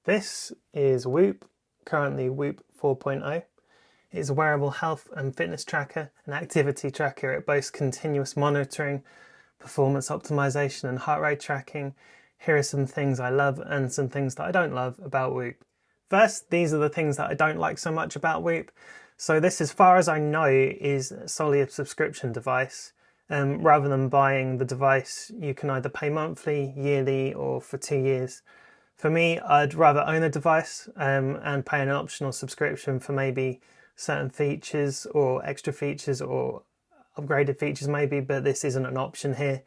This is Whoop, currently Whoop 4.0. It's a wearable health and fitness tracker and activity tracker. It boasts continuous monitoring, performance optimization and heart rate tracking. Here are some things I love and some things that I don't love about Whoop. First, these are the things that I don't like so much about Whoop. So this, as far as I know, is solely a subscription device. Rather than buying the device, you can either pay monthly, yearly, or for 2 years. For me, I'd rather own a device and pay an optional subscription for maybe certain features or extra features or upgraded features maybe, but this isn't an option here.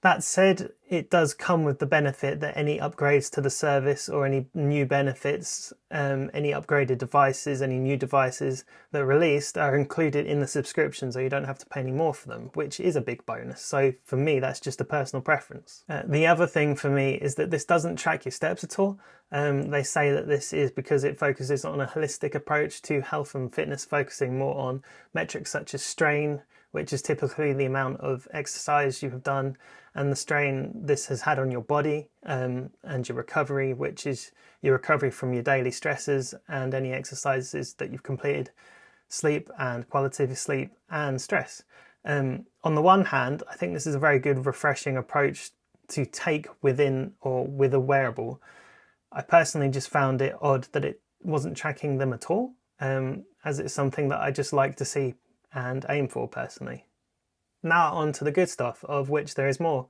That said, it does come with the benefit that any upgrades to the service or any new benefits, any upgraded devices, any new devices that are released are included in the subscription, so you don't have to pay any more for them, which is a big bonus. So for me, that's just a personal preference. The other thing for me is that this doesn't track your steps at all. They say that this is because it focuses on a holistic approach to health and fitness, focusing more on metrics such as strain, which is typically the amount of exercise you have done, and the strain this has had on your body, and your recovery, which is your recovery from your daily stresses and any exercises that you've completed, sleep and quality of sleep, and stress. On the one hand, I think this is a very good, refreshing approach to take within or with a wearable. I personally just found it odd that it wasn't tracking them at all, as it's something that I just like to see and aim for personally. Now on to the good stuff, of which there is more.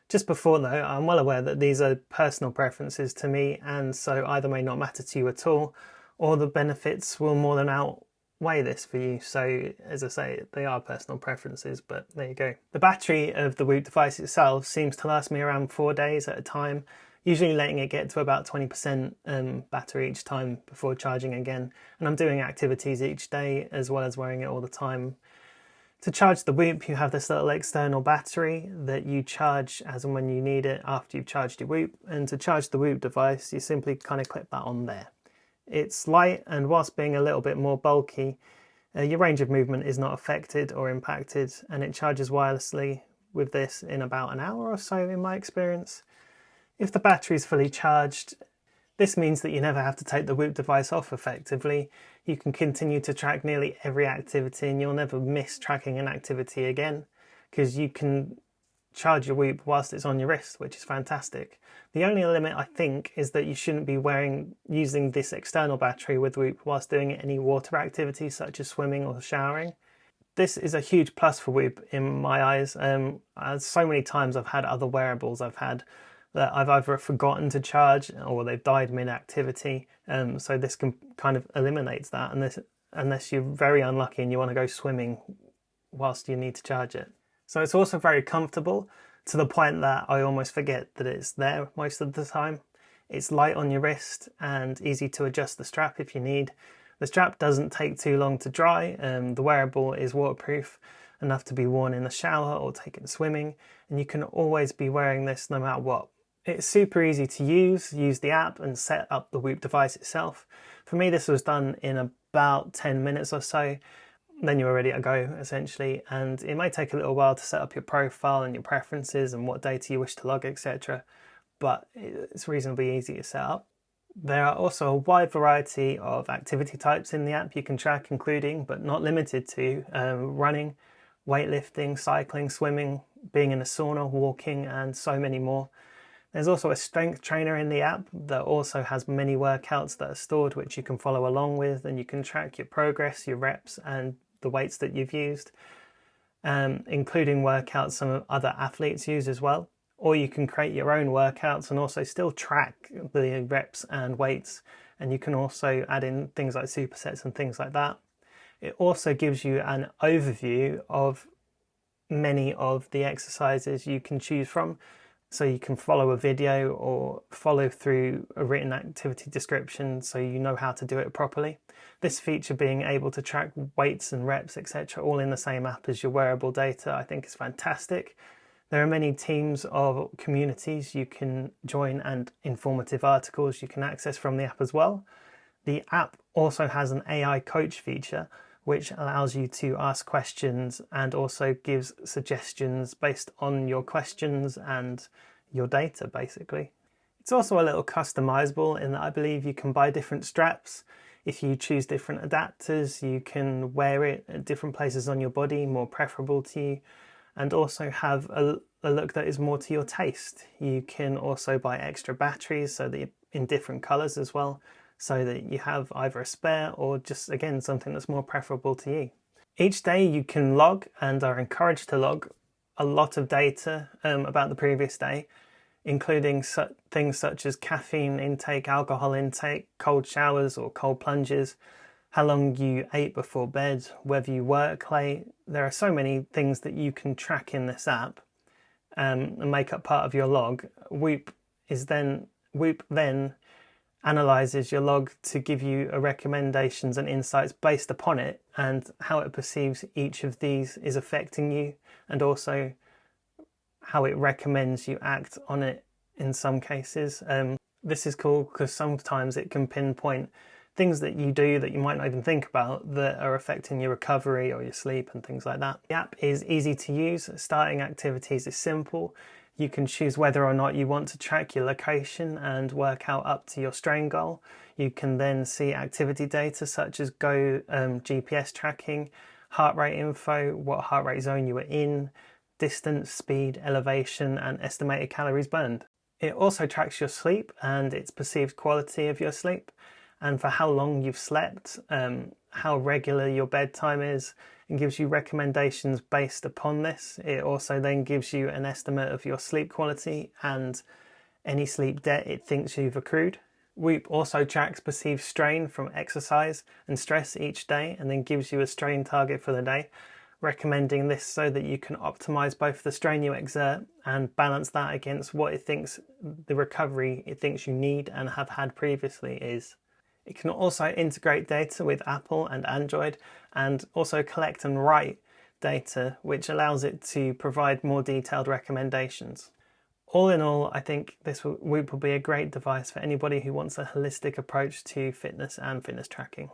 Just before though, I'm well aware that these are personal preferences to me, and so either may not matter to you at all, or the benefits will more than outweigh this for you. So as I say, they are personal preferences, but there you go. The battery of the Whoop device itself seems to last me around 4 days at a time, usually letting it get to about 20% battery each time before charging again. And I'm doing activities each day as well as wearing it all the time. To charge the Whoop, you have this little external battery that you charge as and when you need it after you've charged your Whoop. And to charge the Whoop device, you simply kind of clip that on there. It's light, and whilst being a little bit more bulky, your range of movement is not affected or impacted, and it charges wirelessly with this in about an hour or so in my experience. If the battery is fully charged, this means that you never have to take the Whoop device off effectively. You can continue to track nearly every activity, and you'll never miss tracking an activity again, because you can charge your Whoop whilst it's on your wrist, which is fantastic. The only limit, I think, is that you shouldn't be using this external battery with Whoop whilst doing any water activities such as swimming or showering. This is a huge plus for Whoop in my eyes. So many times I've had other wearables that I've either forgotten to charge or they've died mid-activity. So this kind of eliminates that, unless you're very unlucky and you want to go swimming whilst you need to charge it. So it's also very comfortable, to the point that I almost forget that it's there most of the time. It's light on your wrist and easy to adjust the strap if you need. The strap doesn't take too long to dry. The wearable is waterproof enough to be worn in the shower or taken swimming, and you can always be wearing this no matter what. It's super easy to use the app and set up the Whoop device itself. For me, this was done in about 10 minutes or so. Then you're ready to go, essentially, and it may take a little while to set up your profile and your preferences and what data you wish to log, etc. But it's reasonably easy to set up. There are also a wide variety of activity types in the app you can track, including, but not limited to, running, weightlifting, cycling, swimming, being in a sauna, walking, and so many more. There's also a strength trainer in the app that also has many workouts that are stored, which you can follow along with, and you can track your progress, your reps, and the weights that you've used, including workouts some other athletes use as well. Or you can create your own workouts and also still track the reps and weights, and you can also add in things like supersets and things like that. It also gives you an overview of many of the exercises you can choose from. So you can follow a video or follow through a written activity description so you know how to do it properly. This feature, being able to track weights and reps, etc., all in the same app as your wearable data, I think is fantastic. There are many teams of communities you can join and informative articles you can access from the app as well. The app also has an AI coach feature, which allows you to ask questions and also gives suggestions based on your questions and your data, basically. It's also a little customizable in that I believe you can buy different straps. If you choose different adapters, you can wear it at different places on your body, more preferable to you, and also have a look that is more to your taste. You can also buy extra batteries so that in different colors as well, so that you have either a spare or just, again, something that's more preferable to you. Each day you can log, and are encouraged to log, a lot of data about the previous day, including things such as caffeine intake, alcohol intake, cold showers or cold plunges, how long you ate before bed, whether you work late. There are so many things that you can track in this app and make up part of your log. Whoop then analyzes your log to give you recommendations and insights based upon it, and how it perceives each of these is affecting you, and also how it recommends you act on it in some cases. This is cool because sometimes it can pinpoint things that you do that you might not even think about that are affecting your recovery or your sleep and things like that. The app is easy to use. Starting activities is simple. You can choose whether or not you want to track your location and work out up to your strain goal. You can then see activity data such as GPS tracking, heart rate info, what heart rate zone you were in, distance, speed, elevation, and estimated calories burned. It also tracks your sleep and its perceived quality of your sleep, and for how long you've slept, how regular your bedtime is, and gives you recommendations based upon this. It also then gives you an estimate of your sleep quality and any sleep debt it thinks you've accrued. Whoop also tracks perceived strain from exercise and stress each day, and then gives you a strain target for the day, recommending this so that you can optimize both the strain you exert and balance that against what it thinks the recovery it thinks you need and have had previously is. It can also integrate data with Apple and Android, and also collect and write data, which allows it to provide more detailed recommendations. All in all, I think this Whoop will be a great device for anybody who wants a holistic approach to fitness and fitness tracking.